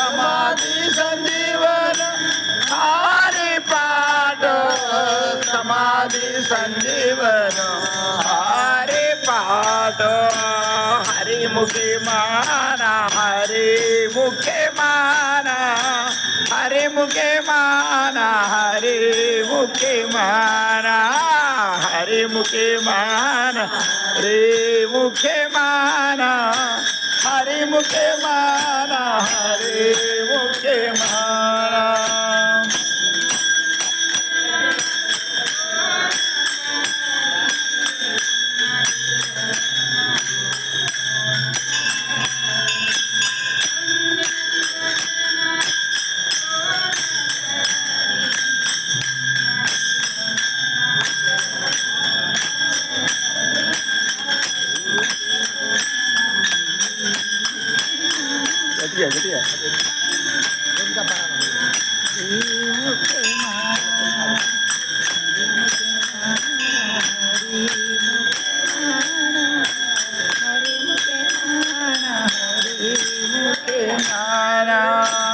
समाधी संजीवन हरी पाठ समाधी संजीवन हरी पाठ हरी मुखे माना हरी मुखे माना हरी मुखे माना हरी मुखे माना हरी मुखे माना हरी मुखे माना हरी मुखे माना हरी मुखे माना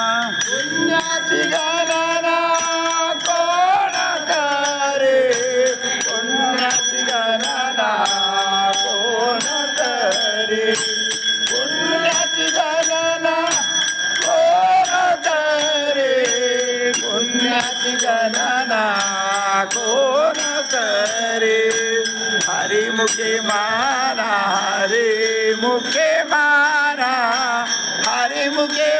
पुण्याची गणना कोण करे पुण्याची गणना कोण करे पुण्याची गणना कोण करे पुण्याची गणना कोण करे हरी मुखे माना हरी मुखे माना हरी मुखे